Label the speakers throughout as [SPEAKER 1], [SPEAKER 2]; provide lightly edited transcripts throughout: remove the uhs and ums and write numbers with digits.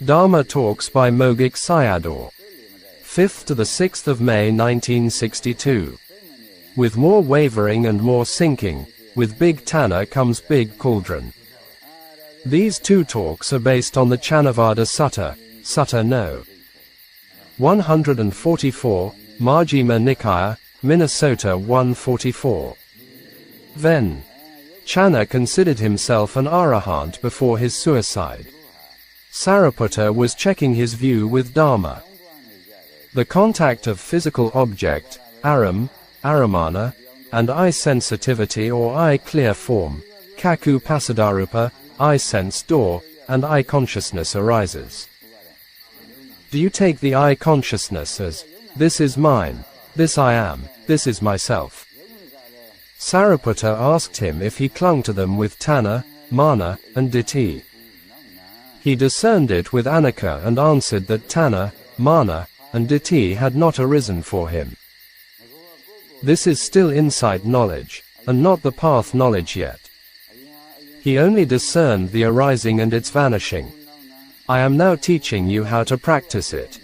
[SPEAKER 1] Dhamma Talks by Mogok Sayadaw. 5th to the 6th of May 1962. With more wavering and more sinking, with big Taṇhā comes big Cauldron. These two talks are based on the Chanavada Sutta, Sutta No. 144, Majjhima Nikaya, Minnesota 144. Then, Taṇhā considered himself an arahant before his suicide. Sariputta was checking his view with Dhamma. The contact of physical object, aram, aramana, and eye sensitivity or eye clear form, kaku pasadarupa, eye sense door, and eye consciousness arises. Do you take the eye consciousness as, this is mine, this I am, this is myself? Sariputta asked him if he clung to them with Taṇhā, Mana, and Ditthi. He discerned it with Anicca and answered that Taṇhā, Mana, and Ditthi had not arisen for him. This is still insight knowledge, and not the path knowledge yet. He only discerned the arising and its vanishing. I am now teaching you how to practice it.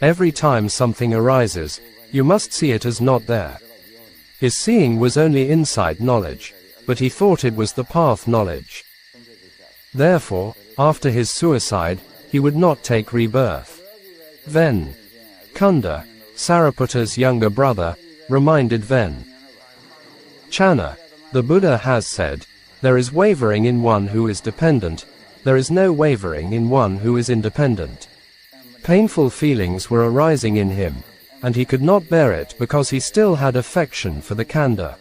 [SPEAKER 1] Every time something arises, you must see it as not there. His seeing was only insight knowledge, but he thought it was the path knowledge. Therefore, after his suicide, he would not take rebirth. Then, Khandha, Sariputta's younger brother, reminded Then. Taṇhā, the Buddha has said, there is wavering in one who is dependent, there is no wavering in one who is independent. Painful feelings were arising in him, and he could not bear it because he still had affection for the Khandha.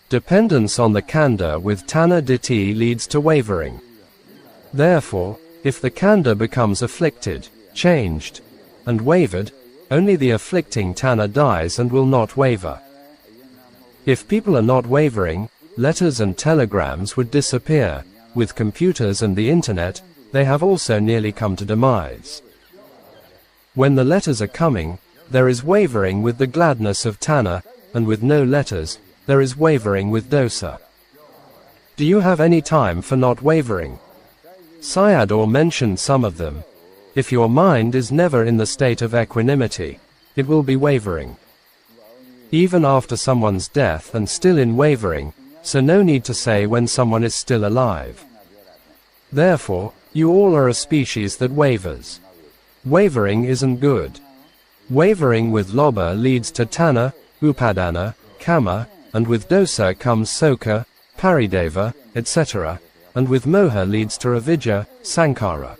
[SPEAKER 1] Dependence on the Khandha with Taṇhā Ditthi leads to wavering. Therefore, if the Khandha becomes afflicted, changed, and wavered, only the afflicting Taṇhā dies and will not waver. If people are not wavering, letters and telegrams would disappear. With computers and the internet, they have also nearly come to demise. When the letters are coming, there is wavering with the gladness of Taṇhā, and with no letters, there is wavering with dosa. Do you have any time for not wavering? Sayadaw mentioned some of them. If your mind is never in the state of equanimity, it will be wavering. Even after someone's death and still in wavering, so no need to say when someone is still alive. Therefore, you all are a species that wavers. Wavering isn't good. Wavering with lobha leads to Taṇhā, upadana, kamma, and with dosa comes sokha, parideva, etc., and with moha leads to avidya, sankhara.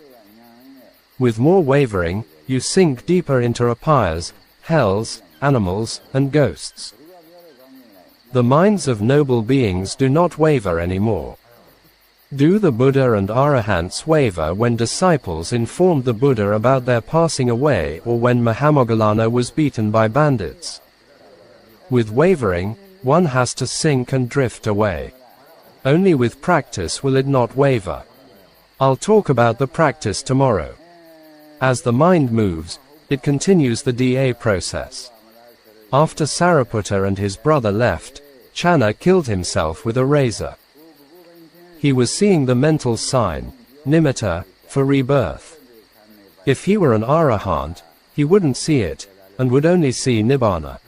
[SPEAKER 1] With more wavering, you sink deeper into apayas, hells, animals, and ghosts. The minds of noble beings do not waver anymore. Do the Buddha and Arahants waver when disciples informed the Buddha about their passing away or when Mahamoggallana was beaten by bandits? With wavering, one has to sink and drift away. Only with practice will it not waver. I'll talk about the practice tomorrow. As the mind moves, it continues the DA process. After Sariputta and his brother left, Taṇhā killed himself with a razor. He was seeing the mental sign, nimitta, for rebirth. If he were an arahant, he wouldn't see it, and would only see Nibbāna.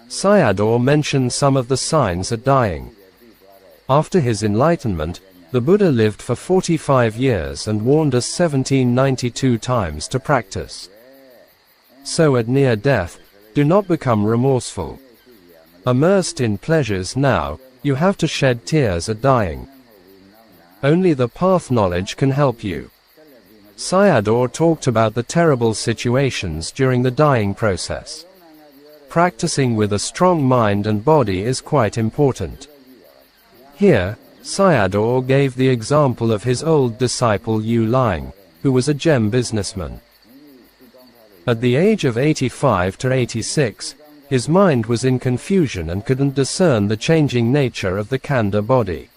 [SPEAKER 1] Sayadaw mentioned some of the signs at dying. After his enlightenment, the Buddha lived for 45 years and warned us 1792 times to practice. So at near death, do not become remorseful. Immersed in pleasures now, you have to shed tears at dying. Only the path knowledge can help you. Sayadaw talked about the terrible situations during the dying process. Practicing with a strong mind and body is quite important. Here, Sayadaw gave the example of his old disciple Yu Ling, who was a gem businessman. At the age of 85 to 86, his mind was in confusion and couldn't discern the changing nature of the Khandha body.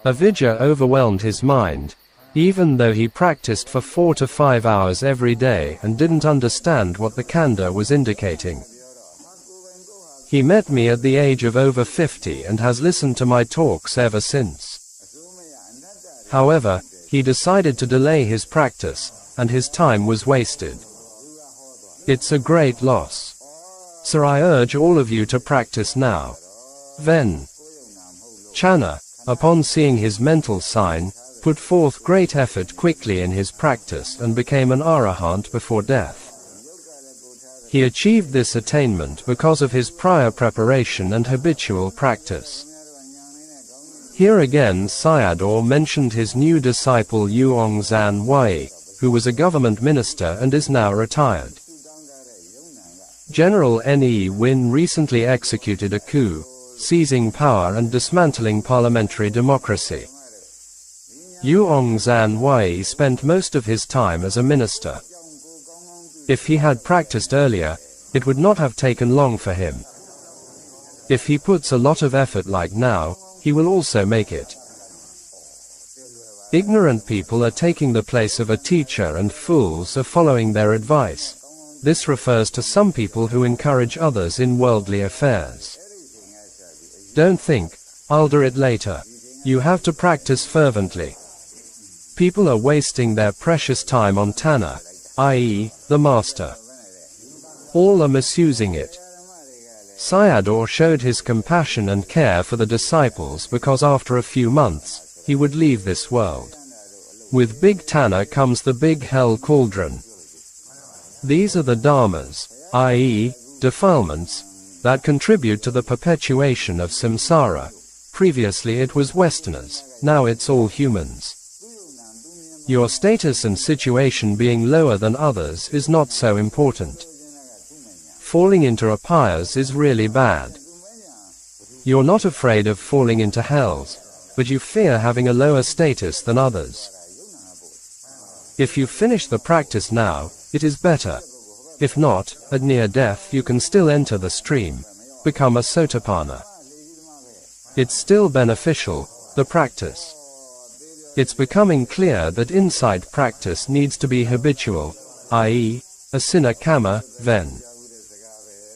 [SPEAKER 1] Avidya overwhelmed his mind, even though he practiced for 4 to 5 hours every day and didn't understand what the Khandha was indicating. He met me at the age of over 50 and has listened to my talks ever since. However, He decided to delay his practice, and his time was wasted. It's a great loss. So I urge all of you to practice now. Then, Channa, upon seeing his mental sign, put forth great effort quickly in his practice and became an arahant before death. He achieved this attainment because of his prior preparation and habitual practice. Here again Sayadaw mentioned his new disciple Yuongzan Wai, who was a government minister and is now retired. General Ne Win recently executed a coup, seizing power and dismantling parliamentary democracy. Yuongzan Wai spent most of his time as a minister. If he had practiced earlier, it would not have taken long for him. If he puts a lot of effort like now, he will also make it. Ignorant people are taking the place of a teacher and fools are following their advice. This refers to some people who encourage others in worldly affairs. Don't think, I'll do it later. You have to practice fervently. People are wasting their precious time on Taṇhā, i.e., the master. All are misusing it. Sayadaw showed his compassion and care for the disciples because after a few months, he would leave this world. With big Taṇhā comes the big hell cauldron. These are the dharmas, i.e., defilements, that contribute to the perpetuation of samsara. Previously it was Westerners, now it's all humans. Your status and situation being lower than others is not so important. Falling into apayas is really bad. You're not afraid of falling into hells, but you fear having a lower status than others. If you finish the practice now, it is better. If not, at near death you can still enter the stream, become a sotapanna. It's still beneficial, the practice. It's becoming clear that insight practice needs to be habitual, i.e., asina kamma, ven.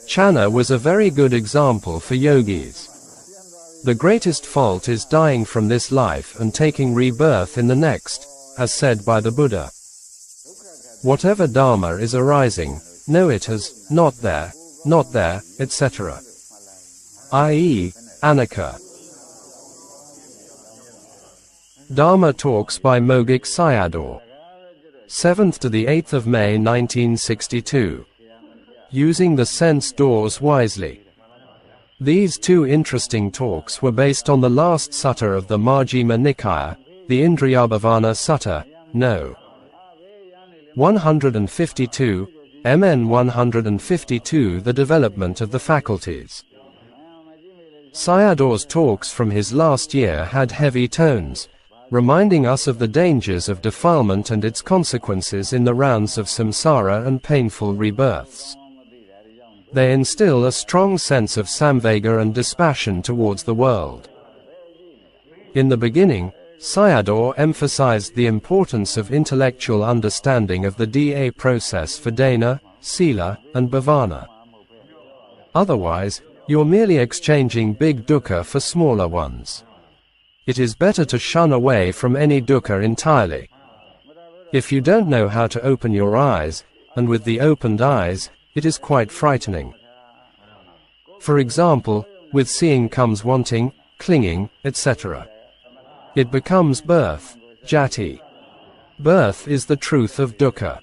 [SPEAKER 1] Channa was a very good example for yogis. The greatest fault is dying from this life and taking rebirth in the next, as said by the Buddha. Whatever dharma is arising, know it as not there, etc. i.e., anicca. Dharma Talks by Mogok Sayadaw. 7th to the 8th of May 1962. Using the sense doors wisely. These two interesting talks were based on the last sutta of the Majjhima Nikāya, the Indriyabhavana Sutta, No. 152, MN 152, the development of the faculties. Sayadaw's talks from his last year had heavy tones, reminding us of the dangers of defilement and its consequences in the rounds of samsara and painful rebirths. They instill a strong sense of samvega and dispassion towards the world. In the beginning, Sayadaw emphasized the importance of intellectual understanding of the DA process for dana, sila, and bhavana. Otherwise, you're merely exchanging big dukkha for smaller ones. It is better to shun away from any dukkha entirely. If you don't know how to open your eyes, and with the opened eyes, it is quite frightening. For example, with seeing comes wanting, clinging, etc. It becomes birth, jati. Birth is the truth of dukkha.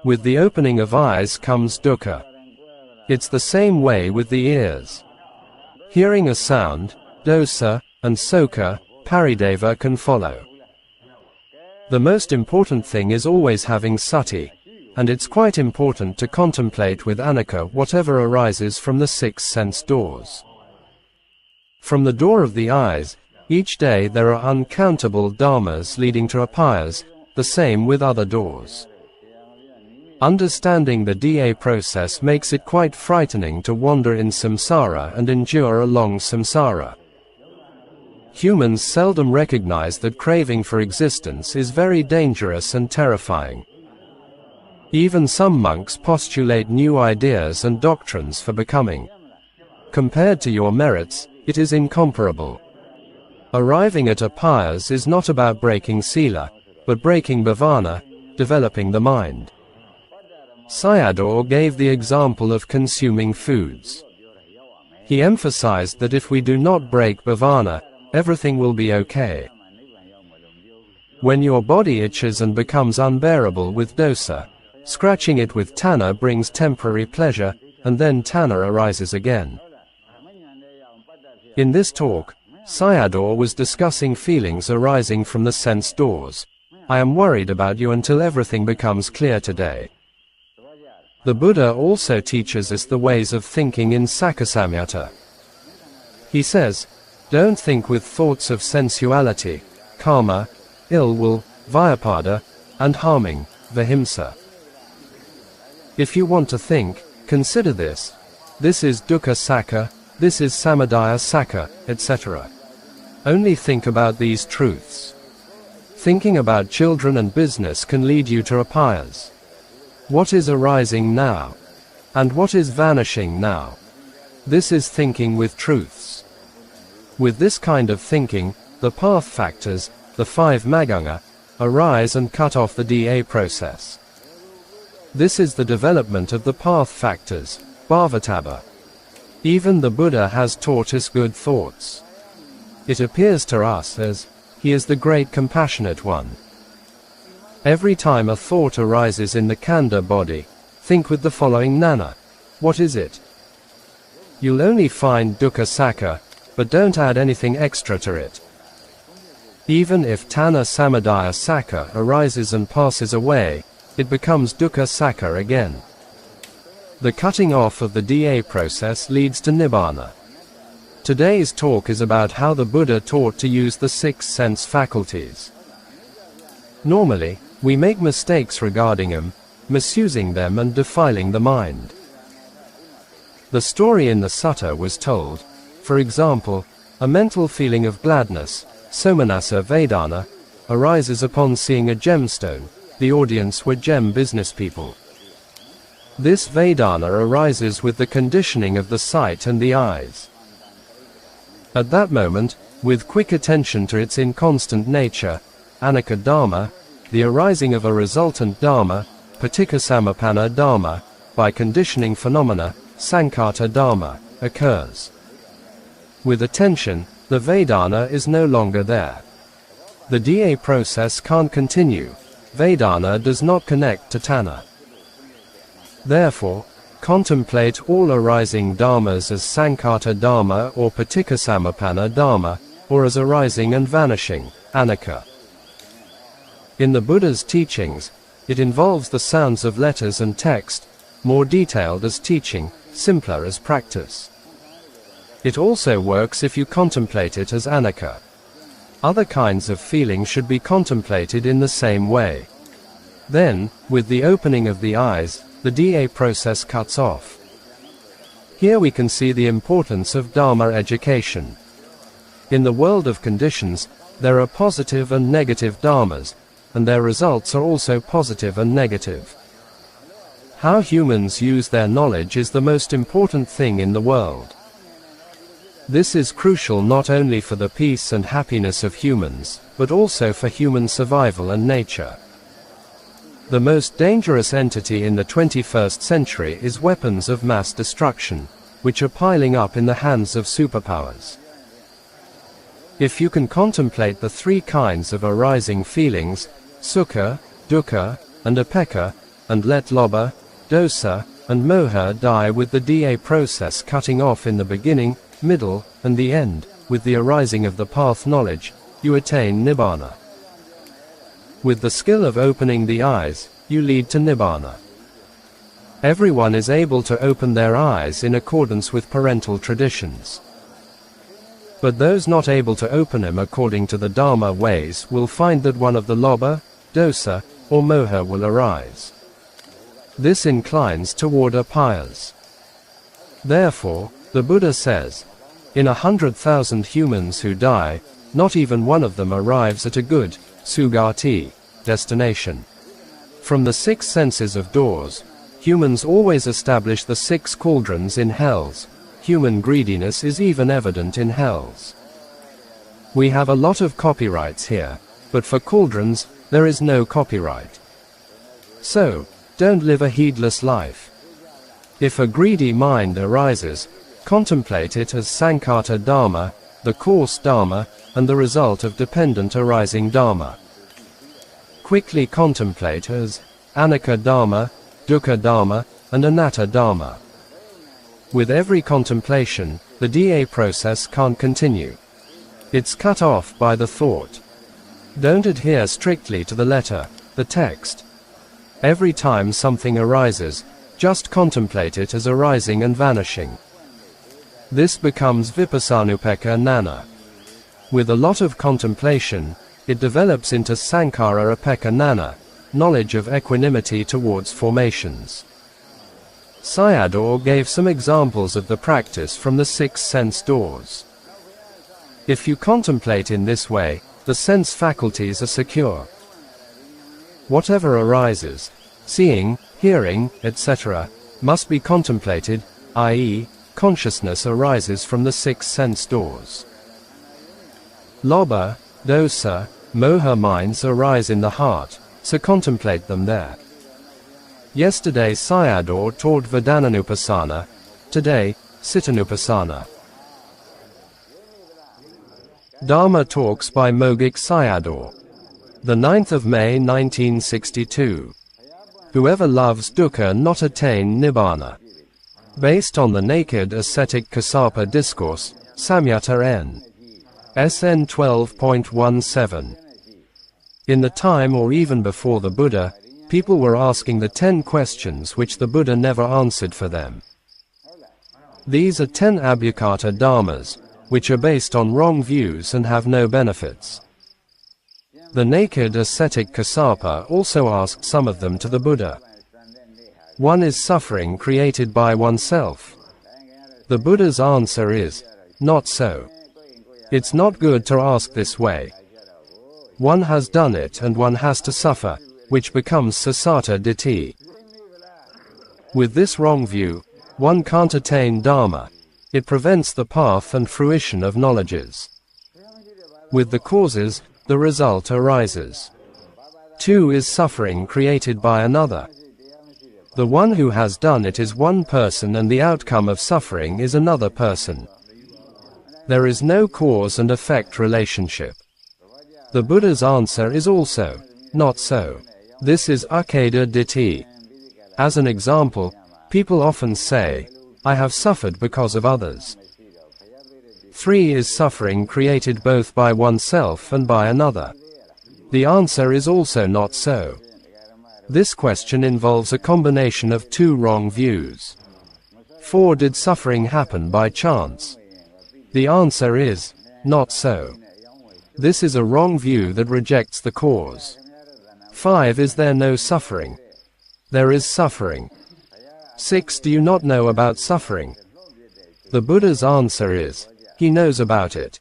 [SPEAKER 1] With the opening of eyes comes dukkha. It's the same way with the ears. Hearing a sound, dosa, and soka, parideva can follow. The most important thing is always having sati, and it's quite important to contemplate with anicca whatever arises from the 6 sense doors. From the door of the eyes, each day there are uncountable dharmas leading to apayas, the same with other doors. Understanding the DA process makes it quite frightening to wander in samsara and endure a long samsara. Humans seldom recognize that craving for existence is very dangerous and terrifying. Even some monks postulate new ideas and doctrines for becoming. Compared to your merits, it is incomparable. Arriving at apayas is not about breaking sila, but breaking bhavana, developing the mind. Sayadaw gave the example of consuming foods. He emphasized that if we do not break bhavana, everything will be okay. When your body itches and becomes unbearable with dosa, scratching it with Taṇhā brings temporary pleasure, and then Taṇhā arises again. In this talk, Sayadaw was discussing feelings arising from the sense doors. I am worried about you until everything becomes clear today. The Buddha also teaches us the ways of thinking in Sakkasamyutta. He says, don't think with thoughts of sensuality, karma, ill will, vyapada, and harming, vihimsa. If you want to think, consider this. This is dukkha sakka, this is samadaya sakka, etc. Only think about these truths. Thinking about children and business can lead you to apayas. What is arising now? And what is vanishing now? This is thinking with truths. With this kind of thinking, the path factors, the 5 maganga, arise and cut off the DA process. This is the development of the path factors, bhavatabha. Even the Buddha has taught us good thoughts. It appears to us as, he is the great compassionate one. Every time a thought arises in the Khandha body, think with the following Nana. What is it? You'll only find dukkha sakka, but don't add anything extra to it. Even if Taṇhā samadaya sakka arises and passes away, it becomes dukkha sakka again. The cutting off of the DA process leads to Nibbāna. Today's talk is about how the Buddha taught to use the 6 sense faculties. Normally, we make mistakes regarding them, misusing them and defiling the mind. The story in the sutta was told, for example, a mental feeling of gladness, somanassa vedana, arises upon seeing a gemstone. The audience were gem business people. This vedana arises with the conditioning of the sight and the eyes. At that moment, with quick attention to its inconstant nature, anicca dhamma, the arising of a resultant dhamma, paticcasamuppanna dhamma, by conditioning phenomena, sankhata dhamma, occurs. With attention, the vedana is no longer there. The DA process can't continue. Vedana does not connect to Taṇhā. Therefore, contemplate all arising dhammas as sankhata dhamma or paticcasamuppanna dhamma, or as arising and vanishing, anicca. In the Buddha's teachings, it involves the sounds of letters and text, more detailed as teaching, simpler as practice. It also works if you contemplate it as anicca. Other kinds of feeling should be contemplated in the same way. Then, with the opening of the eyes, the DA process cuts off. Here we can see the importance of Dharma education. In the world of conditions, there are positive and negative dharmas, and their results are also positive and negative. How humans use their knowledge is the most important thing in the world. This is crucial not only for the peace and happiness of humans, but also for human survival and nature. The most dangerous entity in the 21st century is weapons of mass destruction, which are piling up in the hands of superpowers. If you can contemplate the 3 kinds of arising feelings, sukha, dukkha, and upekkha, and let lobha, dosa, and moha die with the DA process cutting off in the beginning, middle, and the end, with the arising of the path knowledge, you attain Nibbāna. With the skill of opening the eyes, you lead to Nibbāna. Everyone is able to open their eyes in accordance with parental traditions. But those not able to open them according to the Dharma ways will find that one of the lobha, dosa, or moha will arise. This inclines toward apayas. Therefore, the Buddha says, in 100,000 humans who die, not even one of them arrives at a good, sugati, destination. From the 6 senses of doors, humans always establish the 6 cauldrons in hells. Human greediness is even evident in hells. We have a lot of copyrights here, but for cauldrons, there is no copyright. So, don't live a heedless life. If a greedy mind arises, contemplate it as Sankhata Dhamma, the coarse Dhamma, and the result of dependent arising Dhamma. Quickly contemplate as Anicca Dhamma, Dukkha Dhamma, and Anatta Dhamma. With every contemplation, the DA process can't continue. It's cut off by the thought. Don't adhere strictly to the letter, the text. Every time something arises, just contemplate it as arising and vanishing. This becomes Vipassanupekkha Gnana. With a lot of contemplation, it develops into Sankhara Upekkha Gnana, knowledge of equanimity towards formations. Sayadaw gave some examples of the practice from the 6 sense doors. If you contemplate in this way, the sense faculties are secure. Whatever arises, seeing, hearing, etc., must be contemplated, i.e., consciousness arises from the 6 sense doors. Lobha, dosa, moha minds arise in the heart, so contemplate them there. Yesterday Sayadaw taught Vedananupassana, today, Cittanupassana. Dharma Talks by Mogok Sayadaw. The 9th of May 1962. Whoever loves dukkha not attain Nibbāna. Based on the naked ascetic Kassapa discourse, Samyutta N. SN 12.17. In the time or even before the Buddha, people were asking the 10 questions which the Buddha never answered for them. These are 10 abhyakata dharmas, which are based on wrong views and have no benefits. The naked ascetic Kassapa also asked some of them to the Buddha. One is suffering created by oneself. The Buddha's answer is, not so. It's not good to ask this way. One has done it and one has to suffer, which becomes sasata ditthi. With this wrong view, one can't attain Dharma. It prevents the path and fruition of knowledges. With the causes, the result arises. 2 is suffering created by another. The one who has done it is one person and the outcome of suffering is another person. There is no cause and effect relationship. The Buddha's answer is also, not so. This is akeda ditthi. As an example, people often say, I have suffered because of others. 3 is suffering created both by oneself and by another. The answer is also not so. This question involves a combination of 2 wrong views. 4 did suffering happen by chance? The answer is, not so. This is a wrong view that rejects the cause. 5 is there no suffering? There is suffering. 6 do you not know about suffering? The Buddha's answer is, he knows about it.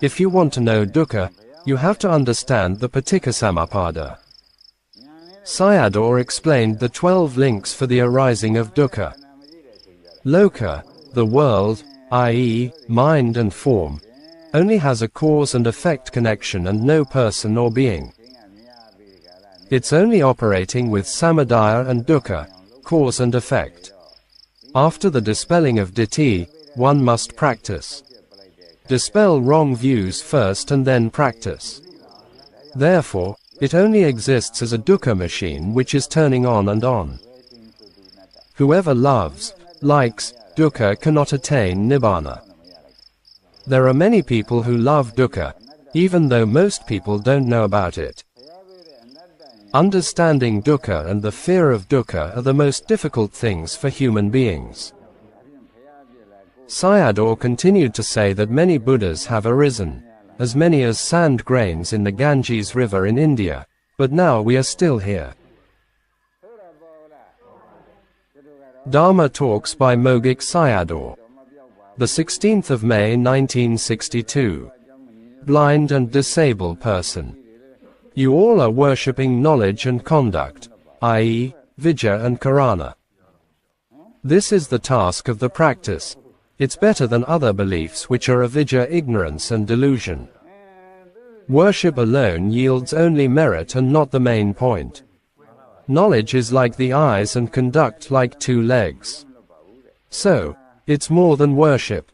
[SPEAKER 1] If you want to know dukkha, you have to understand the Paticcasamuppada. Sayadaw explained the 12 links for the arising of dukkha. Loka, the world, i.e., mind and form, only has a cause and effect connection and no person or being. It's only operating with samudaya and dukkha, cause and effect. After the dispelling of ditthi, one must practice. Dispel wrong views first and then practice. Therefore, it only exists as a dukkha machine which is turning on and on. Whoever loves, likes, dukkha cannot attain Nibbāna. There are many people who love dukkha, even though most people don't know about it. Understanding dukkha and the fear of dukkha are the most difficult things for human beings. Sayadaw continued to say that many Buddhas have arisen, as many as sand grains in the Ganges River in India, but now we are still here. Dharma Talks by Mogok Sayadaw. The 16th of May 1962. Blind and disabled person. You all are worshipping knowledge and conduct, i.e., vijja and karana. This is the task of the practice. It's better than other beliefs which are avidya, ignorance and delusion. Worship alone yields only merit and not the main point. Knowledge is like the eyes and conduct like two legs. So, it's more than worship.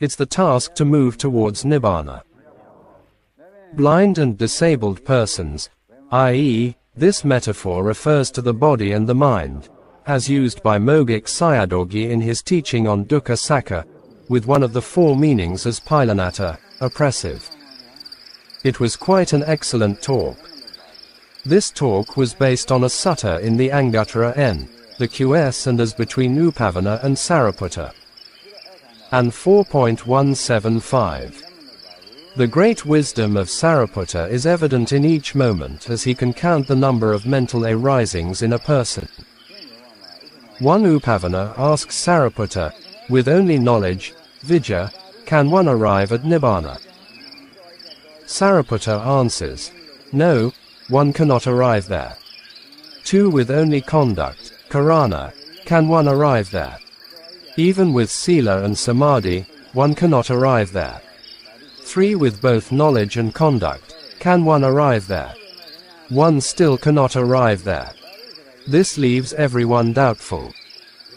[SPEAKER 1] It's the task to move towards Nibbāna. Blind and disabled persons, i.e., this metaphor refers to the body and the mind, as used by Mogok Sayadaw in his teaching on Dukkha Sakha, with one of the four meanings as Pilanata, oppressive. It was quite an excellent talk. This talk was based on a sutta in the Anguttara N, the QS and as between Upavana and Sariputta. And 4.175. The great wisdom of Sariputta is evident in each moment as he can count the number of mental arisings in a person. One Upavana asks Sariputta, with only knowledge, Vijja, can one arrive at Nibbāna? Sariputta answers, no, one cannot arrive there. 2. With only conduct, Karana, can one arrive there? Even with Sila and Samadhi, one cannot arrive there. 3. With both knowledge and conduct, can one arrive there? One still cannot arrive there. This leaves everyone doubtful.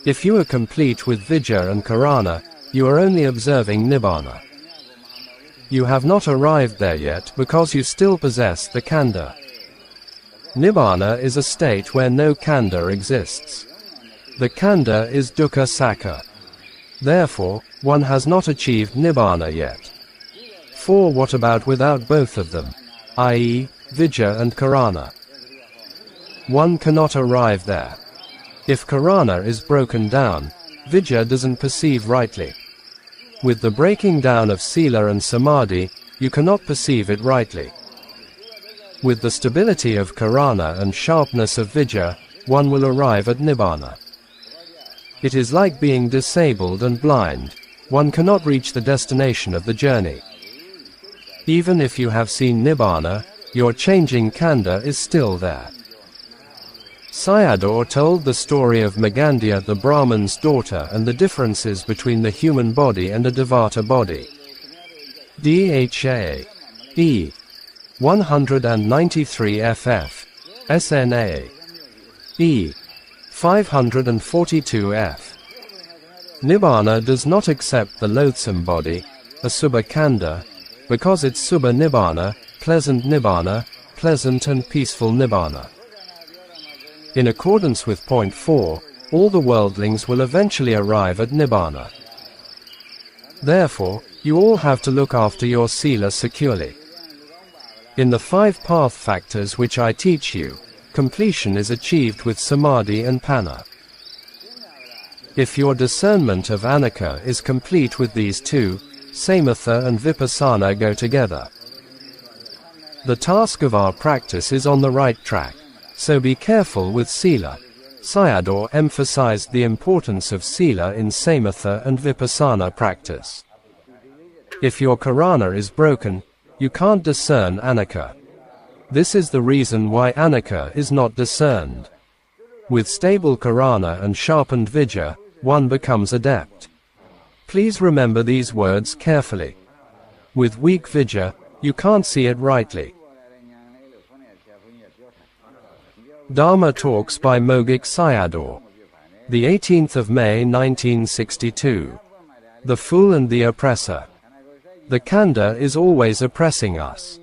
[SPEAKER 1] If you are complete with Vijja and Karana, you are only observing Nibbāna. You have not arrived there yet because you still possess the Khandha. Nibbāna is a state where no Khandha exists. The Khandha is Dukkha Sakha. Therefore, one has not achieved Nibbāna yet. 4. What about without both of them, i.e., Vijja and Karana? One cannot arrive there. If Karana is broken down, Vijja doesn't perceive rightly. With the breaking down of Sila and Samadhi, you cannot perceive it rightly. With the stability of Karana and sharpness of Vijja, one will arrive at Nibbāna. It is like being disabled and blind, one cannot reach the destination of the journey. Even if you have seen Nibbāna, your changing Khandha is still there. Sayadaw told the story of Magandhya the Brahman's daughter and the differences between the human body and a Devata body. Dha. E. 193 ff. SNA. E. 542 f. Nibbāna does not accept the loathsome body, Asubha Khandha, because it's Subha Nibbāna, pleasant and peaceful Nibbāna. In accordance with point 4, all the worldlings will eventually arrive at Nibbāna. Therefore, you all have to look after your Sila securely. In the 5 path factors which I teach you, completion is achieved with Samadhi and Panna. If your discernment of Anicca is complete with these two, Samatha and Vipassana go together. The task of our practice is on the right track, so be careful with Sila. Sayadaw emphasized the importance of Sila in Samatha and Vipassana practice. If your Karana is broken, you can't discern Anicca. This is the reason why Anicca is not discerned. With stable Karana and sharpened Vijja, one becomes adept. Please remember these words carefully. With weak Vijja, you can't see it rightly. Dhamma Talks by Mogok Sayadaw. The 18th of May 1962. The Fool and the Oppressor. The Khandha is always oppressing us.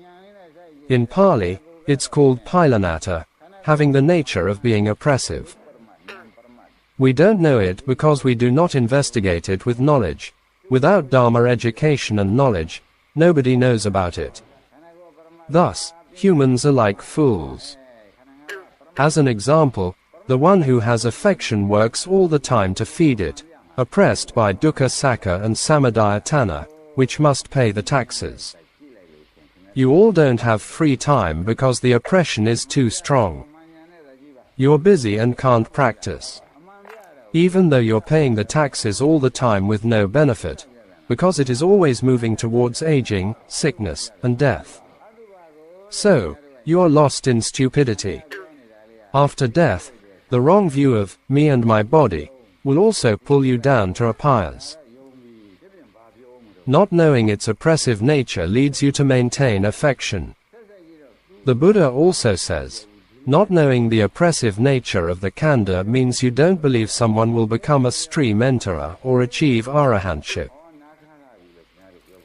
[SPEAKER 1] In Pali, it's called Pilanata, having the nature of being oppressive. We don't know it because we do not investigate it with knowledge. Without Dharma education and knowledge, nobody knows about it. Thus, humans are like fools. As an example, the one who has affection works all the time to feed it, oppressed by Dukkha Sakha and Samadaya Taṇhā, which must pay the taxes. You all don't have free time because the oppression is too strong. You're busy and can't practice. Even though you're paying the taxes all the time with no benefit, because it is always moving towards aging, sickness, and death. So, you're lost in stupidity. After death, the wrong view of me and my body will also pull you down to apayas. Not knowing its oppressive nature leads you to maintain affection. The Buddha also says, not knowing the oppressive nature of the khandha means you don't believe someone will become a stream enterer or achieve arahantship.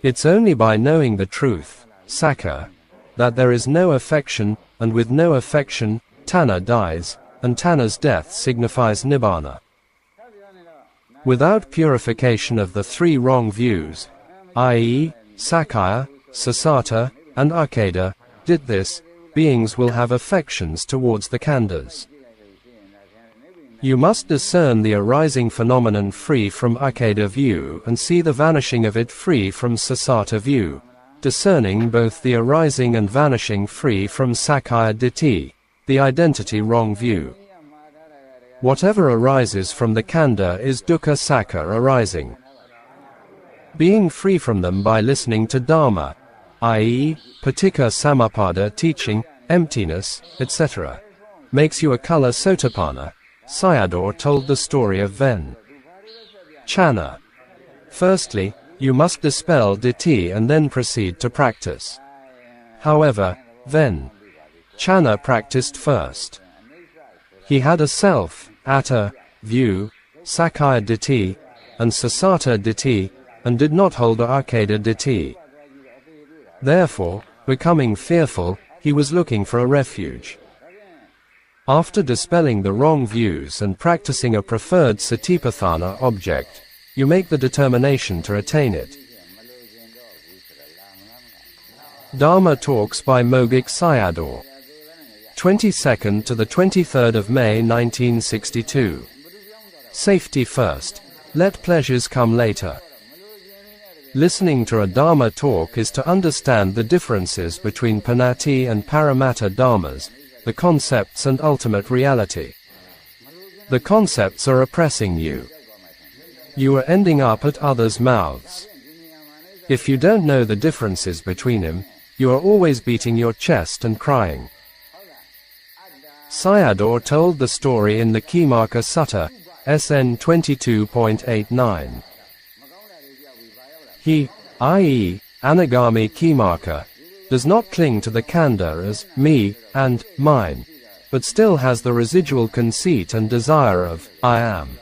[SPEAKER 1] It's only by knowing the truth, sakkha, that there is no affection, and with no affection, Taṇhā dies, and Taṇhā's death signifies Nibbāna. Without purification of the three wrong views, i.e., Sakkaya, Sasata, and Akeda, did this, beings will have affections towards the khandhas. You must discern the arising phenomenon free from Akeda view and see the vanishing of it free from Sasata view, discerning both the arising and vanishing free from Sakkaya Ditthi, the identity wrong view. Whatever arises from the khandha is Dukkha Sakkha arising. Being free from them by listening to Dhamma, i.e., Paticca Samuppada teaching, emptiness, etc., makes you a Kala Sotapanna. Sayadaw told the story of Ven. Channa. Firstly, you must dispel Ditthi and then proceed to practice. However, Ven. Channa practiced first. He had a self, atta, view, Sakkaya Ditthi, and Sasata Ditthi, and did not hold a Akeda Ditthi. Therefore, becoming fearful, he was looking for a refuge. After dispelling the wrong views and practicing a preferred Satipatthana object, you make the determination to attain it. Dharma Talks by Mogok Sayadaw. 22nd to the 23rd of May 1962. Safety first. Let pleasures come later. Listening to a Dharma talk is to understand the differences between Panati and Paramatta Dharmas, the concepts and ultimate reality. The concepts are oppressing you. You are ending up at others' mouths. If you don't know the differences between them, you are always beating your chest and crying. Sayadaw told the story in the Kimaka Sutta, SN 22.89. He, i.e., Anagami Kimaka, does not cling to the khandha as me and mine, but still has the residual conceit and desire of I am.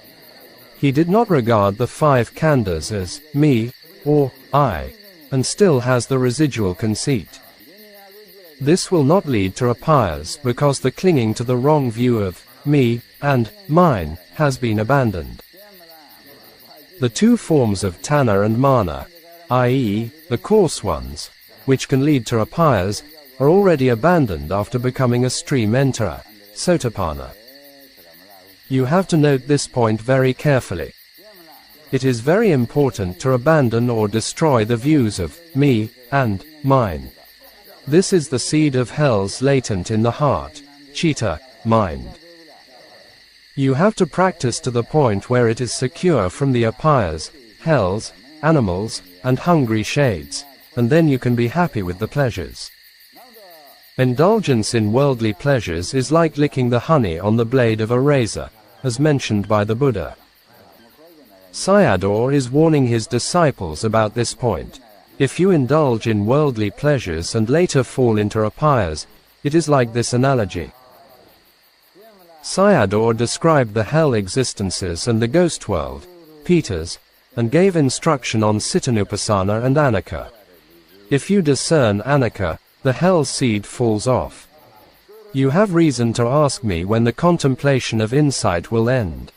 [SPEAKER 1] He did not regard the five khandhas as me or I, and still has the residual conceit. This will not lead to apayas because the clinging to the wrong view of me and mine has been abandoned. The two forms of Taṇhā and Māna, i.e., the coarse ones, which can lead to apayas, are already abandoned after becoming a stream enterer, Sotapanna. You have to note this point very carefully. It is very important to abandon or destroy the views of me and mine. This is the seed of hells latent in the heart, chitta, mind. You have to practice to the point where it is secure from the apayas, hells, animals, and hungry shades, and then you can be happy with the pleasures. Indulgence in worldly pleasures is like licking the honey on the blade of a razor, as mentioned by the Buddha. Sayadaw is warning his disciples about this point. If you indulge in worldly pleasures and later fall into apayas, it is like this analogy. Sayadaw described the hell existences and the ghost world, Peters, and gave instruction on Cittanupassana and Anicca. If you discern Anicca, the hell seed falls off. You have reason to ask me when the contemplation of insight will end.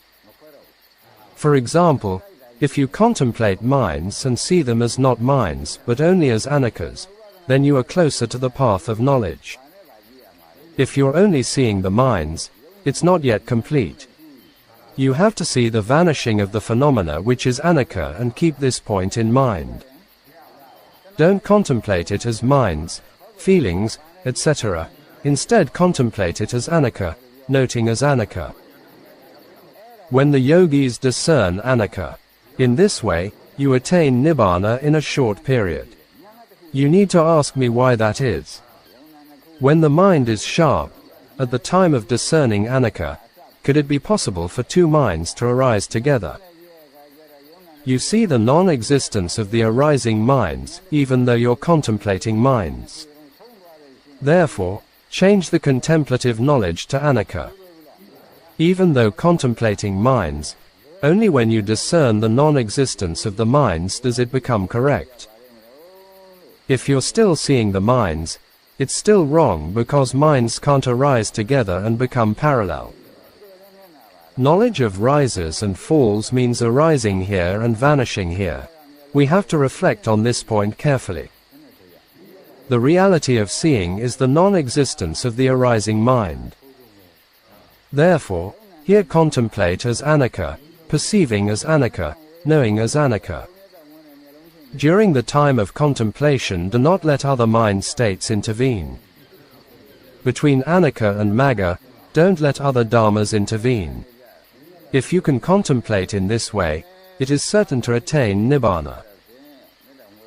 [SPEAKER 1] For example, if you contemplate minds and see them as not minds but only as Aniccas, then you are closer to the path of knowledge. If you're only seeing the minds, it's not yet complete. You have to see the vanishing of the phenomena which is Anicca and keep this point in mind. Don't contemplate it as minds, feelings, etc. Instead contemplate it as Anicca, noting as Anicca. When the yogis discern Anicca, in this way, you attain Nibbāna in a short period. You need to ask me why that is. When the mind is sharp, at the time of discerning Anicca, could it be possible for two minds to arise together? You see the non-existence of the arising minds, even though you're contemplating minds. Therefore, change the contemplative knowledge to anicca. Even though contemplating minds, only when you discern the non-existence of the minds does it become correct. If you're still seeing the minds, it's still wrong because minds can't arise together and become parallel. Knowledge of rises and falls means arising here and vanishing here. We have to reflect on this point carefully. The reality of seeing is the non-existence of the arising mind. Therefore, here contemplate as anicca, perceiving as anicca, knowing as anicca. During the time of contemplation, do not let other mind states intervene. Between anicca and magga, don't let other dharmas intervene. If you can contemplate in this way, it is certain to attain Nibbāna.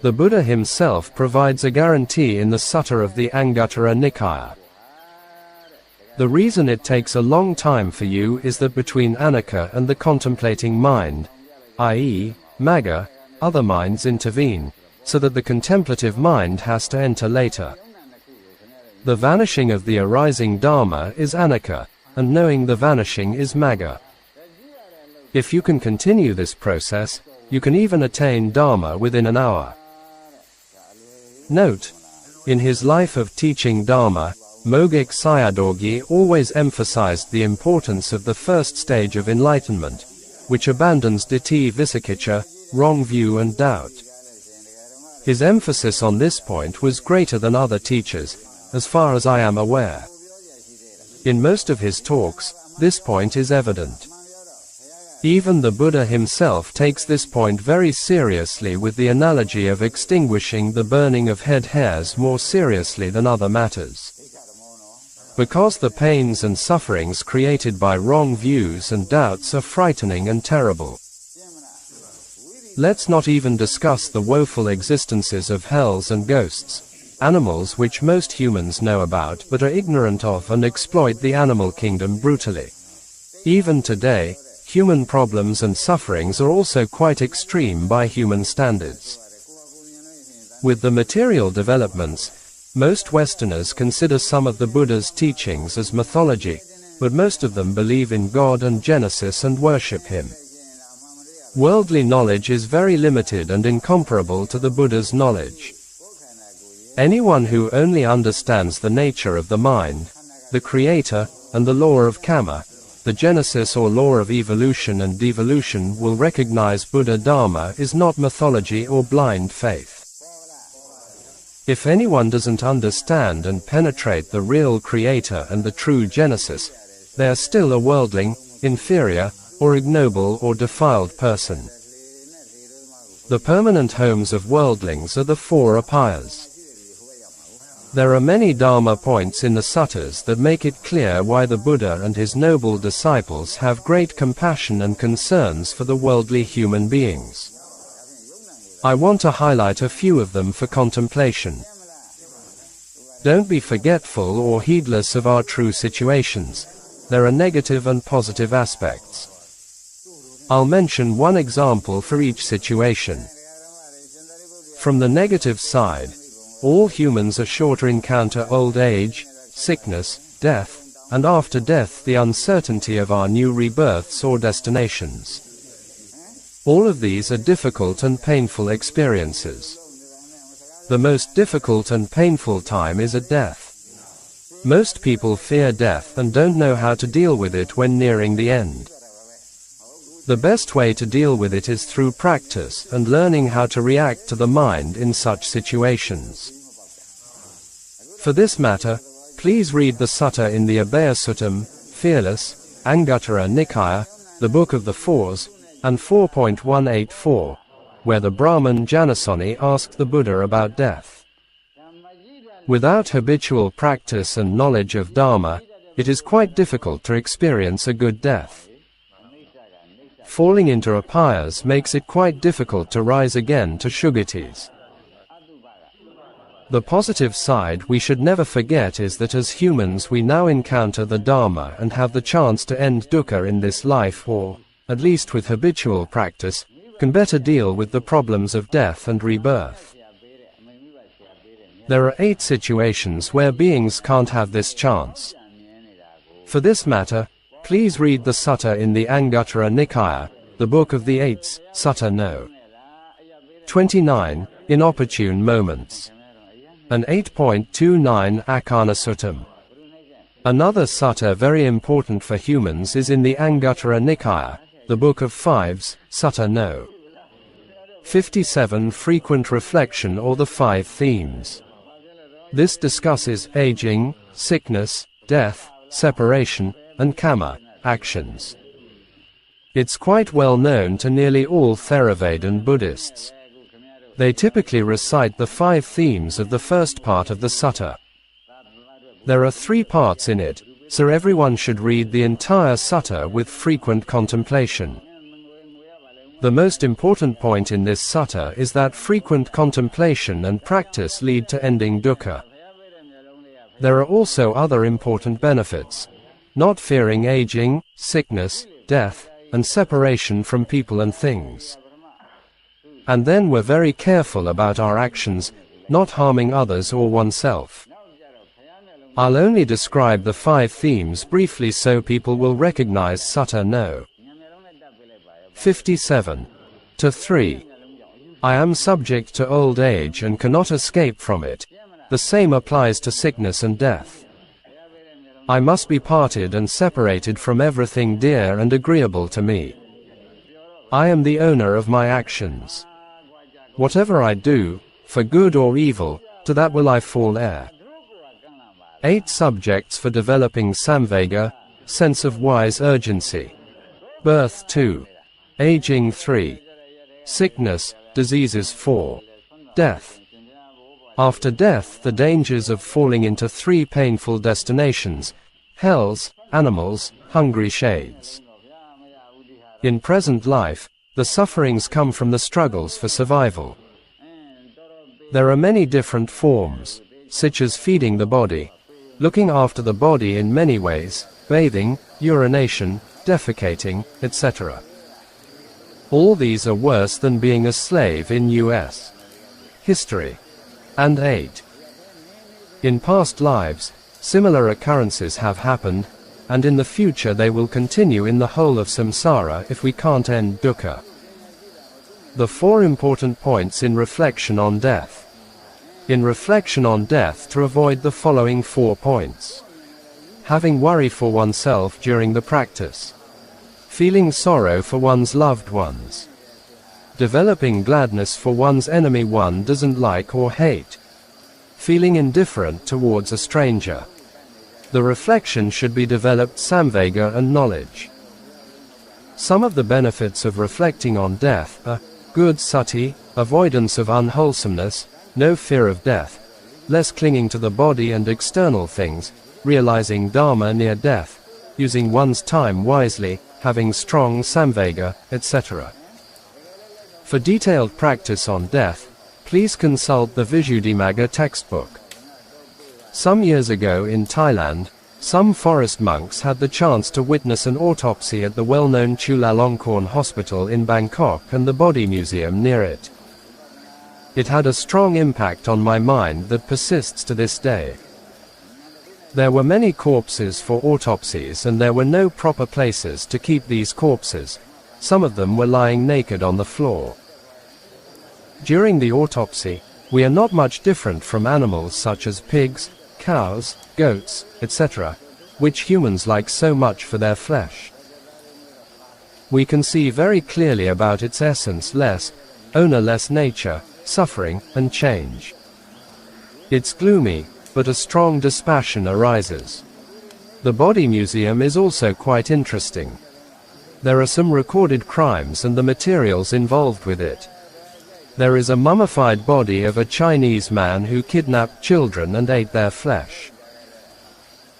[SPEAKER 1] The Buddha himself provides a guarantee in the Sutta of the Anguttara Nikāya. The reason it takes a long time for you is that between anicca and the contemplating mind, i.e., magga, other minds intervene, so that the contemplative mind has to enter later. The vanishing of the arising Dharma is anicca, and knowing the vanishing is magga. If you can continue this process, you can even attain Dharma within an hour. Note: in his life of teaching Dharma, Mogok Sayadaw always emphasized the importance of the first stage of enlightenment, which abandons ditthi vicikicca, wrong view and doubt. His emphasis on this point was greater than other teachers, as far as I am aware. In most of his talks, this point is evident. Even the Buddha himself takes this point very seriously, with the analogy of extinguishing the burning of head hairs more seriously than other matters. Because the pains and sufferings created by wrong views and doubts are frightening and terrible. Let's not even discuss the woeful existences of hells and ghosts, animals which most humans know about but are ignorant of and exploit the animal kingdom brutally. Even today, human problems and sufferings are also quite extreme by human standards. With the material developments, most Westerners consider some of the Buddha's teachings as mythology, but most of them believe in God and Genesis and worship him. Worldly knowledge is very limited and incomparable to the Buddha's knowledge. Anyone who only understands the nature of the mind, the creator, and the law of Kamma, the genesis or law of evolution and devolution, will recognize Buddha Dharma is not mythology or blind faith. If anyone doesn't understand and penetrate the real creator and the true genesis, they are still a worldling, inferior, or ignoble or defiled person. The permanent homes of worldlings are the four apayas. There are many Dharma points in the suttas that make it clear why the Buddha and his noble disciples have great compassion and concerns for the worldly human beings. I want to highlight a few of them for contemplation. Don't be forgetful or heedless of our true situations. There are negative and positive aspects. I'll mention one example for each situation. From the negative side, all humans are sure to encounter old age, sickness, death, and after death the uncertainty of our new rebirths or destinations. All of these are difficult and painful experiences. The most difficult and painful time is at death. Most people fear death and don't know how to deal with it when nearing the end. The best way to deal with it is through practice and learning how to react to the mind in such situations. For this matter, please read the sutta in the Abhayasuttam, Fearless, Anguttara Nikāya, the Book of the Fours, and 4.184, where the Brahman Janasoni asked the Buddha about death. Without habitual practice and knowledge of Dharma, it is quite difficult to experience a good death. Falling into apayas makes it quite difficult to rise again to shugatis. The positive side we should never forget is that as humans we now encounter the Dharma and have the chance to end dukkha in this life, or, at least with habitual practice, can better deal with the problems of death and rebirth. There are 8 situations where beings can't have this chance. For this matter, please read the sutta in the Anguttara Nikaya, the Book of the Eights, Sutta No. 29, Inopportune Moments. And 8.29 Akana Suttam. Another sutta very important for humans is in the Anguttara Nikaya, the Book of Fives, Sutta No. 57 Frequent Reflection or the 5 Themes. This discusses aging, sickness, death, separation, and kamma, actions. It's quite well known to nearly all Theravada Buddhists. They typically recite the 5 themes of the first part of the sutta. There are 3 parts in it, so everyone should read the entire sutta with frequent contemplation. The most important point in this sutta is that frequent contemplation and practice lead to ending dukkha. There are also other important benefits: not fearing aging, sickness, death, and separation from people and things. And then we're very careful about our actions, not harming others or oneself. I'll only describe the 5 themes briefly so people will recognize Sutta No. 57. To 3. I am subject to old age and cannot escape from it. The same applies to sickness and death. I must be parted and separated from everything dear and agreeable to me. I am the owner of my actions. Whatever I do, for good or evil, to that will I fall heir. 8 subjects for developing samvega, sense of wise urgency. Birth 2. Aging 3. Sickness, diseases 4. Death. After death, the dangers of falling into 3 painful destinations: hells, animals, hungry shades. In present life, the sufferings come from the struggles for survival. There are many different forms, such as feeding the body, looking after the body in many ways, bathing, urination, defecating, etc. All these are worse than being a slave in U.S. history. And 8. In past lives, similar occurrences have happened, and in the future they will continue in the whole of samsara if we can't end dukkha. The 4 important points in reflection on death. In reflection on death, to avoid the following 4 points. Having worry for oneself during the practice. Feeling sorrow for one's loved ones. Developing gladness for one's enemy one doesn't like or hate. Feeling indifferent towards a stranger. The reflection should be developed samvega and knowledge. Some of the benefits of reflecting on death are good sati, avoidance of unwholesomeness, no fear of death, less clinging to the body and external things, realizing Dhamma near death, using one's time wisely, having strong samvega, etc. For detailed practice on death, please consult the Visuddhimagga textbook. Some years ago in Thailand, some forest monks had the chance to witness an autopsy at the well-known Chulalongkorn Hospital in Bangkok and the body museum near it. It had a strong impact on my mind that persists to this day. There were many corpses for autopsies and there were no proper places to keep these corpses. Some of them were lying naked on the floor. During the autopsy, we are not much different from animals such as pigs, cows, goats, etc., which humans like so much for their flesh. We can see very clearly about its essence less, ownerless nature, suffering, and change. It's gloomy, but a strong dispassion arises. The body museum is also quite interesting. There are some recorded crimes and the materials involved with it. There is a mummified body of a Chinese man who kidnapped children and ate their flesh.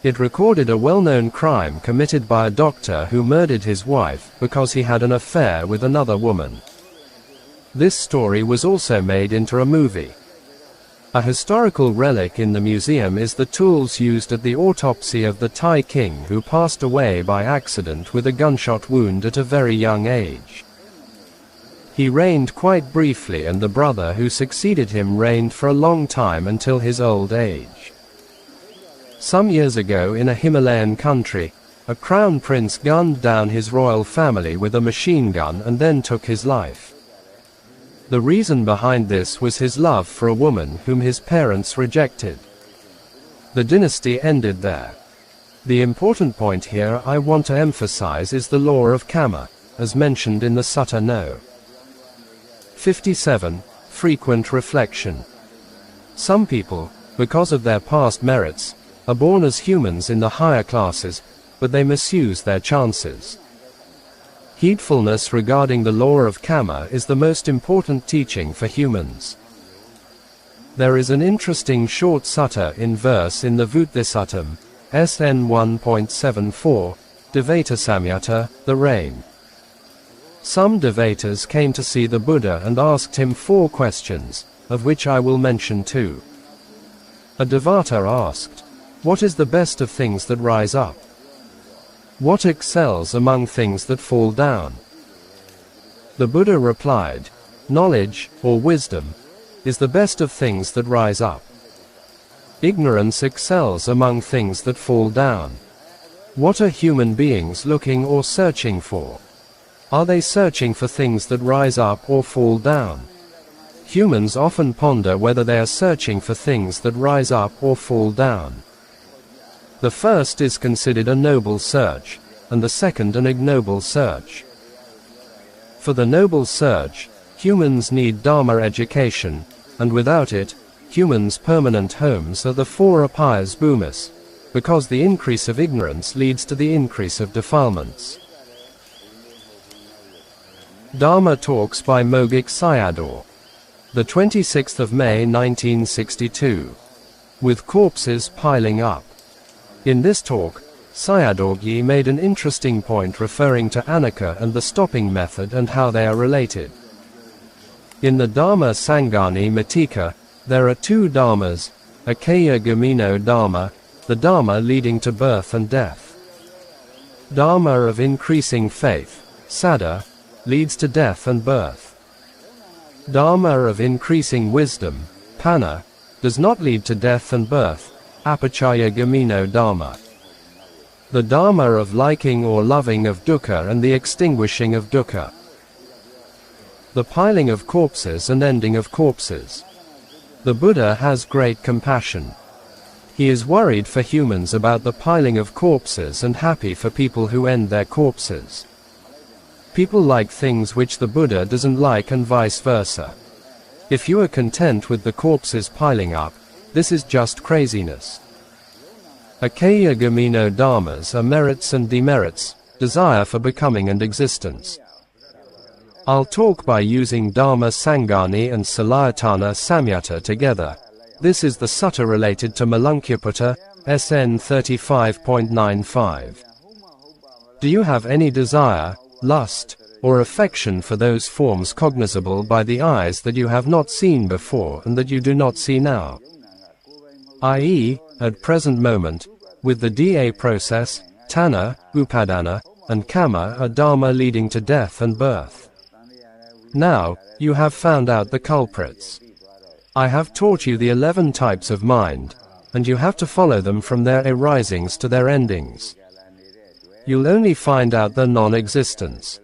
[SPEAKER 1] It recorded a well-known crime committed by a doctor who murdered his wife because he had an affair with another woman. This story was also made into a movie. A historical relic in the museum is the tools used at the autopsy of the Thai king who passed away by accident with a gunshot wound at a very young age. He reigned quite briefly, and the brother who succeeded him reigned for a long time until his old age. Some years ago in a Himalayan country, a crown prince gunned down his royal family with a machine gun and then took his life. The reason behind this was his love for a woman whom his parents rejected. The dynasty ended there. The important point here I want to emphasize is the law of Kamma, as mentioned in the Sutta No. 57, Frequent Reflection. Some people, because of their past merits, are born as humans in the higher classes, but they misuse their chances. Heedfulness regarding the law of Kamma is the most important teaching for humans. There is an interesting short sutta in verse in the Vuddhisattam, SN 1.74, Devata Samyutta, the rain. Some devatas came to see the Buddha and asked him 4 questions, of which I will mention 2. A devata asked, "What is the best of things that rise up? What excels among things that fall down?" The Buddha replied, "Knowledge, or wisdom, is the best of things that rise up. Ignorance excels among things that fall down. What are human beings looking or searching for? Are they searching for things that rise up or fall down? Humans often ponder whether they are searching for things that rise up or fall down. The first is considered a noble search, and the second an ignoble search. For the noble search, humans need Dhamma education, and without it, humans' permanent homes are the 4 apayas bhumis, because the increase of ignorance leads to the increase of defilements." Dhamma Talks by Mogok Sayadaw. The 26th of May 1962. With corpses piling up. In this talk, Sayadaw made an interesting point referring to anicca and the stopping method and how they are related. In the Dhamma Sangani Matika, there are 2 dharmas, Akaya Gamino Dharma, the dharma leading to birth and death. Dharma of increasing faith, Saddha, leads to death and birth. Dharma of increasing wisdom, Panna, does not lead to death and birth, Apachaya Gamino Dharma. The Dharma of liking or loving of Dukkha and the extinguishing of Dukkha. The piling of corpses and ending of corpses. The Buddha has great compassion. He is worried for humans about the piling of corpses and happy for people who end their corpses. People like things which the Buddha doesn't like and vice versa. If you are content with the corpses piling up, this is just craziness. Akaya Gamino Dharmas are merits and demerits, desire for becoming and existence. I'll talk by using Dhamma Sangani and Salayatana Samyutta together. This is the sutta related to Malankaputta, SN 35.95. Do you have any desire, lust, or affection for those forms cognizable by the eyes that you have not seen before and that you do not see now? I.e., at present moment, with the DA process, Taṇhā, Upadana, and Kamma are Dharma leading to death and birth. Now, you have found out the culprits. I have taught you the 11 types of mind, and you have to follow them from their arisings to their endings. You'll only find out their non-existence.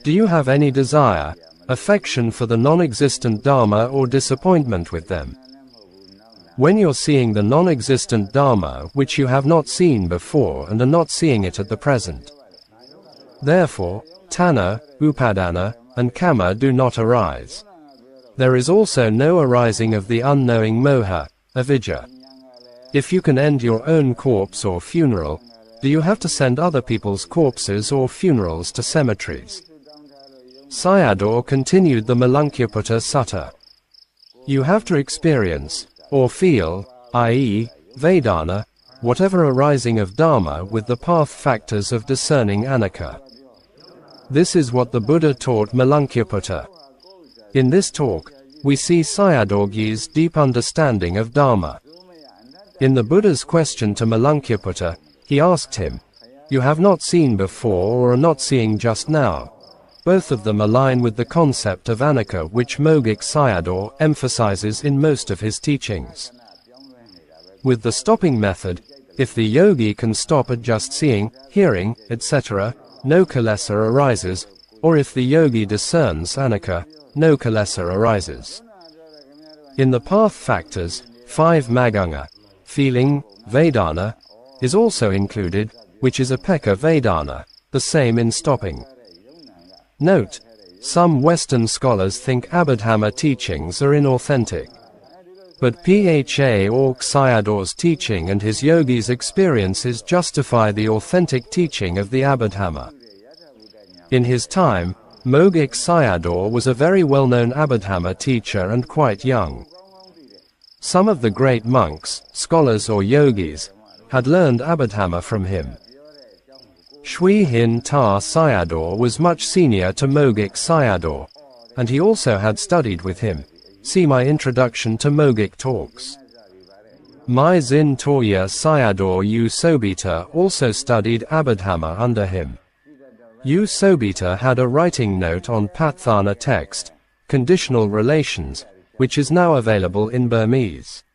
[SPEAKER 1] Do you have any desire, affection for the non-existent Dharma or disappointment with them? When you're seeing the non-existent Dharma which you have not seen before and are not seeing it at the present. Therefore, Taṇhā, Upadana, and Kamma do not arise. There is also no arising of the unknowing moha, avidya. If you can end your own corpse or funeral, do you have to send other people's corpses or funerals to cemeteries? Sayadaw continued the Malankaputta Sutta. You have to experience, or feel, i.e., Vedana, whatever arising of Dharma with the path factors of discerning anicca. This is what the Buddha taught Malankaputta. In this talk, we see Sayadaw's deep understanding of Dharma. In the Buddha's question to Malankaputta, he asked him, "You have not seen before or are not seeing just now, Both of them align with the concept of anicca, which Mogok Sayadaw emphasizes in most of his teachings. With the stopping method, if the yogi can stop at just seeing, hearing, etc., no kilesa arises, or if the yogi discerns anicca, no kilesa arises. In the path factors, 5 Maganga, feeling, Vedana, is also included, which is Apekka Vedana, the same in stopping. Note, some Western scholars think Abhidhamma teachings are inauthentic. But Mogok Sayadaw's teaching and his yogi's experiences justify the authentic teaching of the Abhidhamma. In his time, Mogok Sayadaw was a very well-known Abhidhamma teacher and quite young. Some of the great monks, scholars or yogis, had learned Abhidhamma from him. Shui Hin Ta Sayadaw was much senior to Mogok Sayadaw, and he also had studied with him. See my introduction to Mogok talks. Mai Zin Toya Sayadaw U Sobita also studied Abhidhamma under him. U Sobita had a writing note on Pathana text, conditional relations, which is now available in Burmese.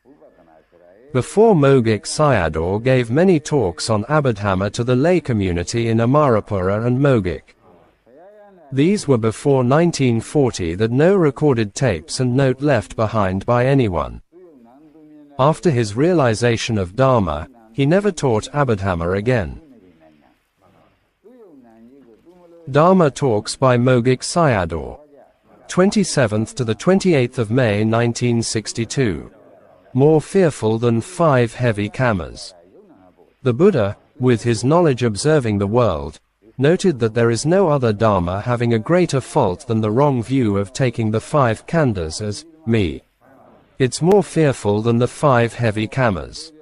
[SPEAKER 1] Before Mogok Sayadaw gave many talks on Abhidhamma to the lay community in Amarapura and Mogok. These were before 1940, that no recorded tapes and note left behind by anyone. After his realization of Dhamma, he never taught Abhidhamma again. Dhamma talks by Mogok Sayadaw. 27th to the 28th of May 1962. More fearful than 5 heavy kammas. The Buddha, with his knowledge observing the world, noted that there is no other Dhamma having a greater fault than the wrong view of taking the 5 khandhas as me. It's more fearful than the 5 heavy kammas.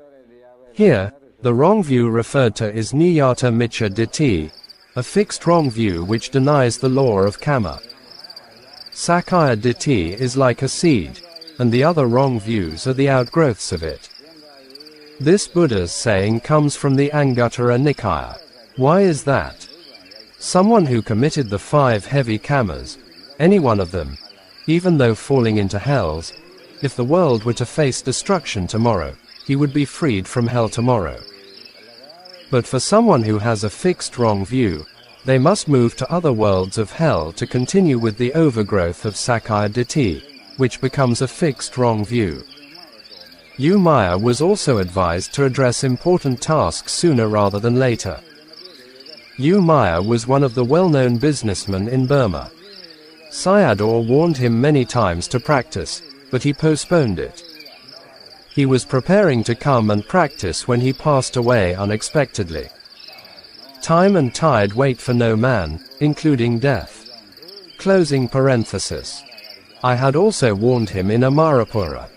[SPEAKER 1] Here, the wrong view referred to is Nibbāna Miccha Ditthi, a fixed wrong view which denies the law of kamma. Sakkaya Ditthi is like a seed, and the other wrong views are the outgrowths of it. This Buddha's saying comes from the Anguttara Nikaya. Why is that? Someone who committed the 5 heavy kammas, any one of them, even though falling into hells, if the world were to face destruction tomorrow, he would be freed from hell tomorrow. But for someone who has a fixed wrong view, they must move to other worlds of hell to continue with the overgrowth of Sakkaya Ditthi, which becomes a fixed wrong view. U Maya was also advised to address important tasks sooner rather than later. U Maya was one of the well-known businessmen in Burma. Sayadaw warned him many times to practice, but he postponed it. He was preparing to come and practice when he passed away unexpectedly. Time and tide wait for no man, including death. Closing parenthesis. I had also warned him in Amarapura.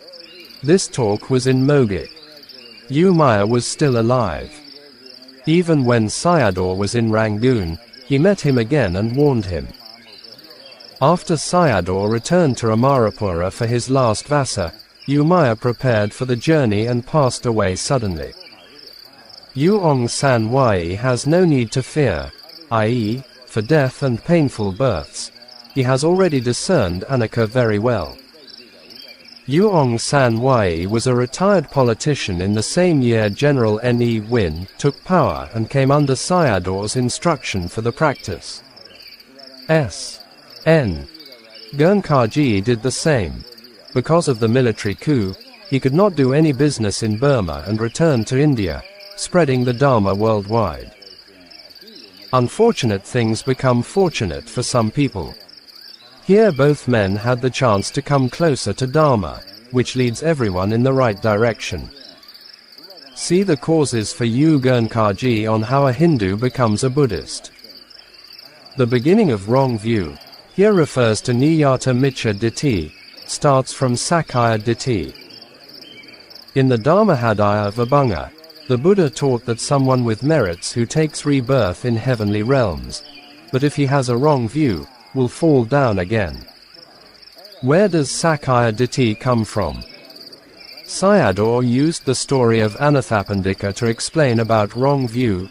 [SPEAKER 1] This talk was in Mogok. U Maya was still alive. Even when Sayadaw was in Rangoon, he met him again and warned him. After Sayadaw returned to Amarapura for his last vasa, U Maya prepared for the journey and passed away suddenly. U Aung San Wai has no need to fear, i.e., for death and painful births. He has already discerned anicca very well. U Aung San Wai was a retired politician in the same year General Ne Win took power and came under Sayadaw's instruction for the practice. N. Gurnkarji did the same. Because of the military coup, he could not do any business in Burma and returned to India, spreading the Dhamma worldwide. Unfortunate things become fortunate for some people. Here both men had the chance to come closer to Dhamma, which leads everyone in the right direction. See the causes for U Gurnkarji on how a Hindu becomes a Buddhist. The beginning of wrong view, here refers to Nibbāna Miccha Ditthi, starts from Sakkaya Ditthi. In the Dhammapadaya Vibhanga, the Buddha taught that someone with merits who takes rebirth in heavenly realms, but if he has a wrong view, will fall down again. Where does Sakkaya Ditthi come from? Sayadaw used the story of Anathapindika to explain about wrong view.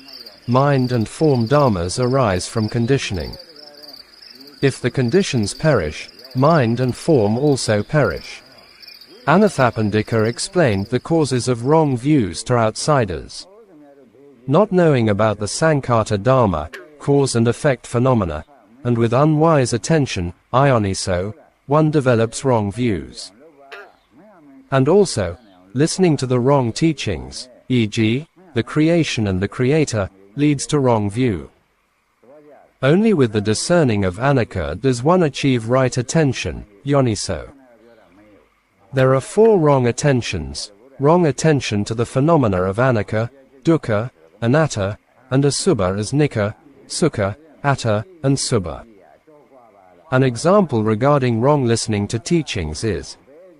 [SPEAKER 1] Mind and form dharmas arise from conditioning. If the conditions perish, mind and form also perish. Anathapindika explained the causes of wrong views to outsiders. Not knowing about the Sankhata Dharma, cause and effect phenomena, and with unwise attention, ioniso, one develops wrong views. And also, listening to the wrong teachings, e.g., the creation and the creator, leads to wrong view. Only with the discerning of anicca does one achieve right attention, yoniso. There are 4 wrong attentions: wrong attention to the phenomena of anicca, dukkha, anatta, and asubha as nikka, sukha, atta, and subha. An example regarding wrong listening to teachings is,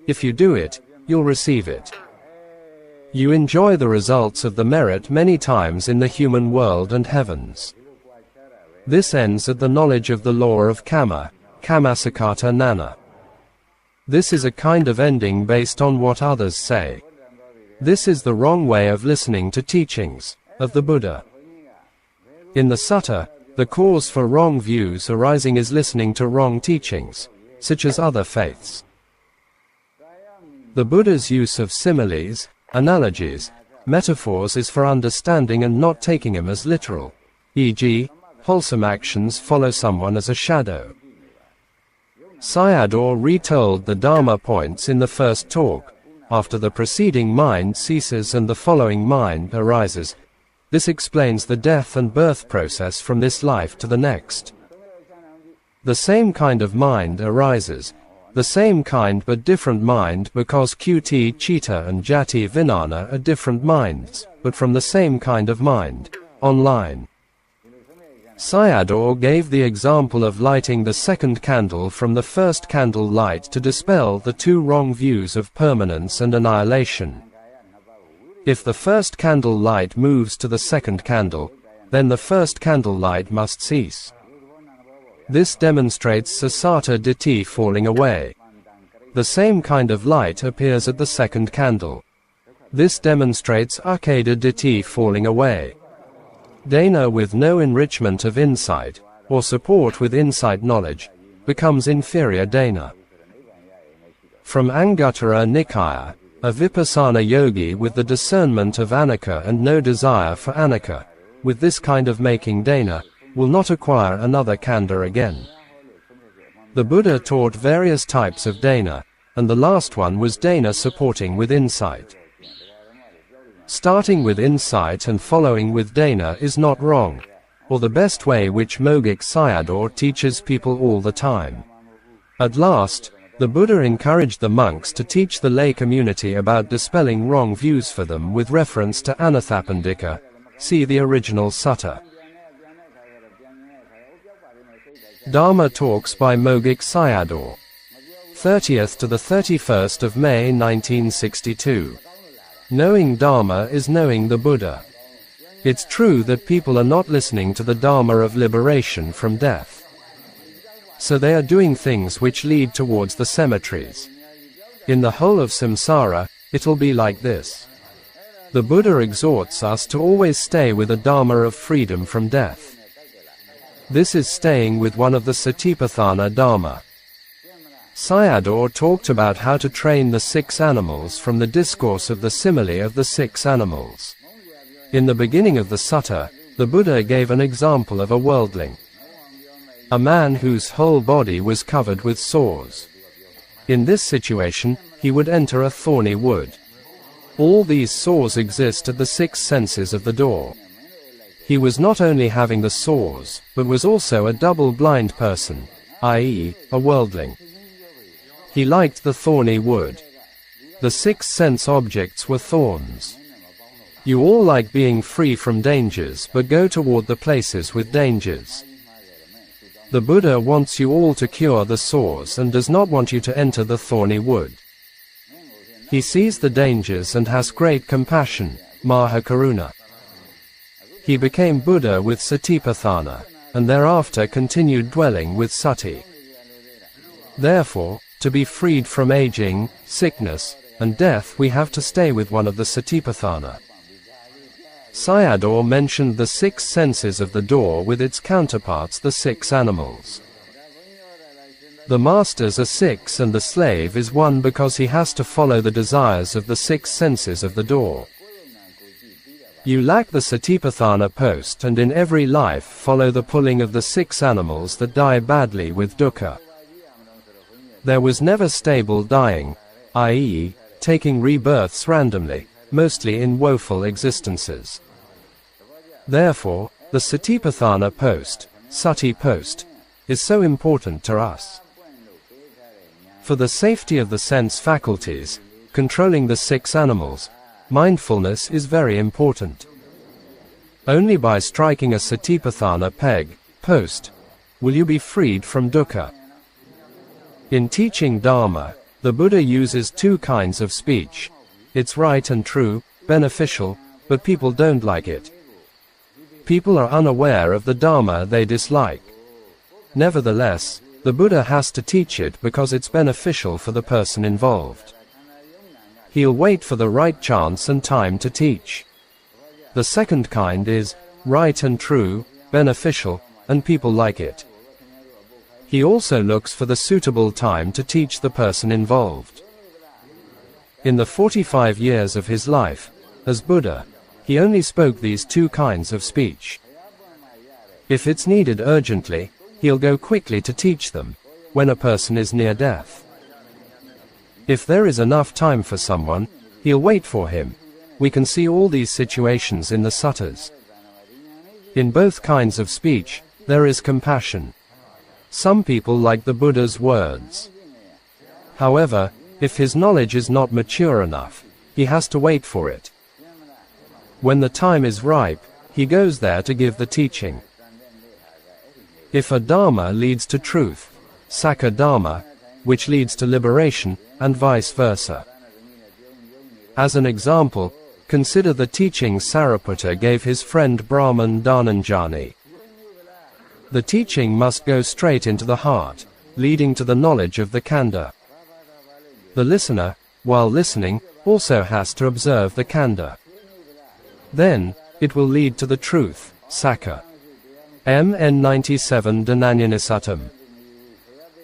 [SPEAKER 1] if you do it, you'll receive it. You enjoy the results of the merit many times in the human world and heavens. This ends at the knowledge of the law of kamma, kammasakata nana. This is a kind of ending based on what others say. This is the wrong way of listening to teachings of the Buddha. In the sutta, the cause for wrong views arising is listening to wrong teachings, such as other faiths. The Buddha's use of similes, analogies, metaphors is for understanding and not taking them as literal, e.g., wholesome actions follow someone as a shadow. Sayadaw retold the Dharma points in the first talk, after the preceding mind ceases and the following mind arises. This explains the death and birth process from this life to the next. The same kind of mind arises, the same kind but different mind, because Qti Chitta and Jati Vijnana are different minds, but from the same kind of mind, online. Sayadaw gave the example of lighting the second candle from the first candle light to dispel the 2 wrong views of permanence and annihilation. If the first candle light moves to the second candle, then the first candle light must cease. This demonstrates sasata ditthi falling away. The same kind of light appears at the second candle. This demonstrates akeda ditthi falling away. Dana with no enrichment of insight, or support with insight knowledge, becomes inferior dana. From Anguttara Nikaya, a vipassana yogi with the discernment of anicca and no desire for anicca, with this kind of making dana, will not acquire another khandha again. The Buddha taught various types of dana, and the last one was dana supporting with insight. Starting with insight and following with dana is not wrong, or the best way which Mogok Sayadaw teaches people all the time. At last, the Buddha encouraged the monks to teach the lay community about dispelling wrong views for them with reference to Anathapindika. See the original sutta. Dharma Talks by Mogok Sayadaw. 30th to the 31st of May 1962. Knowing Dharma is knowing the Buddha. It's true that people are not listening to the Dharma of liberation from death. So they are doing things which lead towards the cemeteries. In the whole of samsara, it'll be like this. The Buddha exhorts us to always stay with a Dharma of freedom from death. This is staying with one of the Satipatthana Dharma. Sayadaw talked about how to train the 6 animals from the discourse of the simile of the 6 animals. In the beginning of the sutta, the Buddha gave an example of a worldling. A man whose whole body was covered with sores. In this situation, he would enter a thorny wood. All these sores exist at the 6 senses of the door. He was not only having the sores, but was also a double-blind person, i.e., a worldling. He liked the thorny wood. The 6 sense objects were thorns. You all like being free from dangers but go toward the places with dangers. The Buddha wants you all to cure the sores and does not want you to enter the thorny wood. He sees the dangers and has great compassion, Mahakaruna. He became Buddha with Satipatthana, and thereafter continued dwelling with Sati. Therefore, to be freed from aging, sickness, and death we have to stay with one of the Satipatthana. Sayadaw mentioned the 6 senses of the door with its counterparts, the 6 animals. The masters are six and the slave is one because he has to follow the desires of the six senses of the door. You lack the Satipatthana post and in every life follow the pulling of the six animals that die badly with dukkha. There was never stable dying, i.e., taking rebirths randomly, mostly in woeful existences. Therefore, the Satipatthana post, sati post, is so important to us. For the safety of the sense faculties, controlling the six animals, mindfulness is very important. Only by striking a Satipatthana peg, post, will you be freed from dukkha. In teaching Dhamma, the Buddha uses two kinds of speech. It's right and true, beneficial, but people don't like it. People are unaware of the Dhamma they dislike. Nevertheless, the Buddha has to teach it because it's beneficial for the person involved. He'll wait for the right chance and time to teach. The second kind is right and true, beneficial, and people like it. He also looks for the suitable time to teach the person involved. In the 45 years of his life, as Buddha, he only spoke these two kinds of speech. If it's needed urgently, he'll go quickly to teach them, when a person is near death. If there is enough time for someone, he'll wait for him. We can see all these situations in the suttas. In both kinds of speech, there is compassion. Some people like the Buddha's words. However, if his knowledge is not mature enough, he has to wait for it. When the time is ripe, he goes there to give the teaching. If a Dhamma leads to truth, Sakka Dhamma, which leads to liberation, and vice versa. As an example, consider the teaching Sariputta gave his friend Brahman Dhananjani. The teaching must go straight into the heart, leading to the knowledge of the Khandha. The listener, while listening, also has to observe the Khandha. Then, it will lead to the truth, Sakka. MN 97 Dhananyanisattam.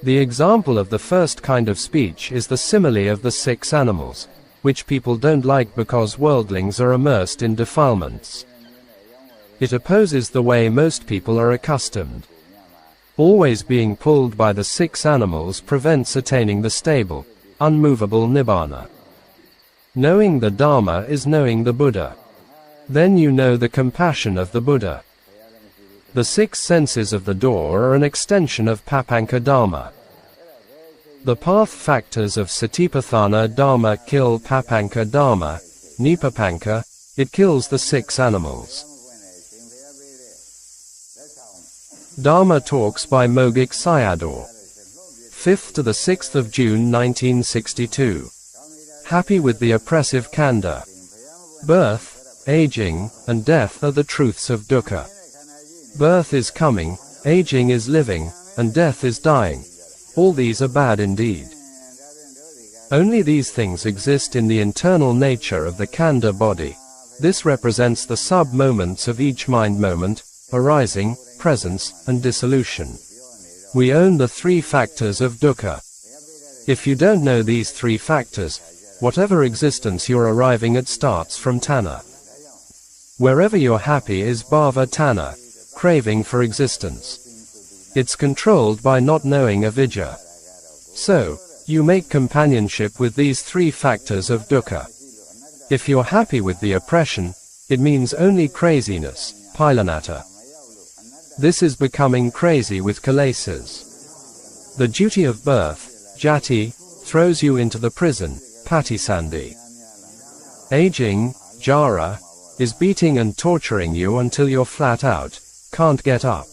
[SPEAKER 1] The example of the first kind of speech is the simile of the six animals, which people don't like because worldlings are immersed in defilements. It opposes the way most people are accustomed. Always being pulled by the six animals prevents attaining the stable, unmovable Nibbāna. Knowing the Dhamma is knowing the Buddha. Then you know the compassion of the Buddha. The six senses of the door are an extension of Papanka Dhamma. The path factors of Satipatthana Dhamma kill Papanka Dhamma, Nipapanka, it kills the six animals. Dhamma Talks by Mogok Sayadaw. 5th to the 6th of June 1962. Happy with the oppressive Khandha. Birth, aging, and death are the truths of dukkha. Birth is coming, aging is living, and death is dying. All these are bad indeed. Only these things exist in the internal nature of the Khandha body. This represents the sub-moments of each mind moment, arising, presence, and dissolution. We own the three factors of dukkha. If you don't know these three factors, whatever existence you're arriving at starts from Taṇhā. Wherever you're happy is bhava Taṇhā, craving for existence. It's controlled by not knowing avidya. So, you make companionship with these three factors of dukkha. If you're happy with the oppression, it means only craziness, pilanatta. This is becoming crazy with kilesas. The duty of birth, jati, throws you into the prison, patisandhi. Aging, jara, is beating and torturing you until you're flat out, can't get up.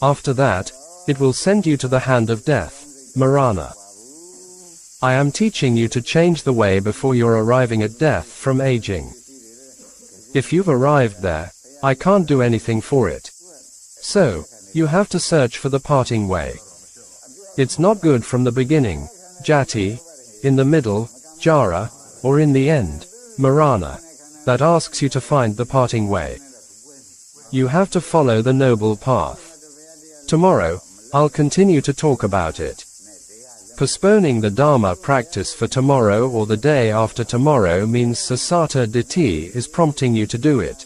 [SPEAKER 1] After that, it will send you to the hand of death, marana. I am teaching you to change the way before you're arriving at death from aging. If you've arrived there, I can't do anything for it. So, you have to search for the parting way. It's not good from the beginning, jati, in the middle, jara, or in the end, marana, that asks you to find the parting way. You have to follow the noble path. Tomorrow, I'll continue to talk about it. Postponing the Dharma practice for tomorrow or the day after tomorrow means Sasata Ditti is prompting you to do it.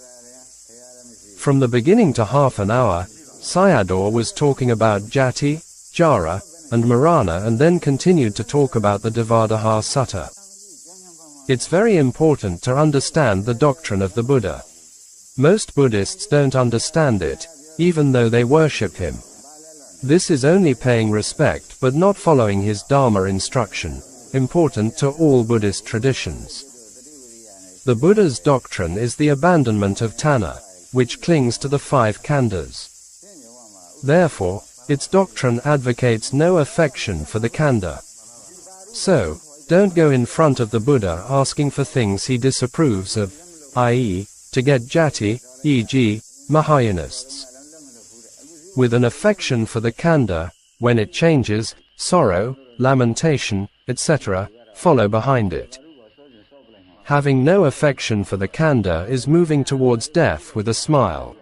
[SPEAKER 1] From the beginning to half an hour, Sayadaw was talking about Jati, Jara, and Marana and then continued to talk about the Devadaha Sutta. It's very important to understand the doctrine of the Buddha. Most Buddhists don't understand it, even though they worship him. This is only paying respect but not following his Dharma instruction, important to all Buddhist traditions. The Buddha's doctrine is the abandonment of Taṇhā, which clings to the 5 khandhas. Therefore, its doctrine advocates no affection for the khandha. So, don't go in front of the Buddha asking for things he disapproves of, i.e., to get jati, e.g., Mahayanists. With an affection for the khandha, when it changes, sorrow, lamentation, etc., follow behind it. Having no affection for the khandha is moving towards death with a smile.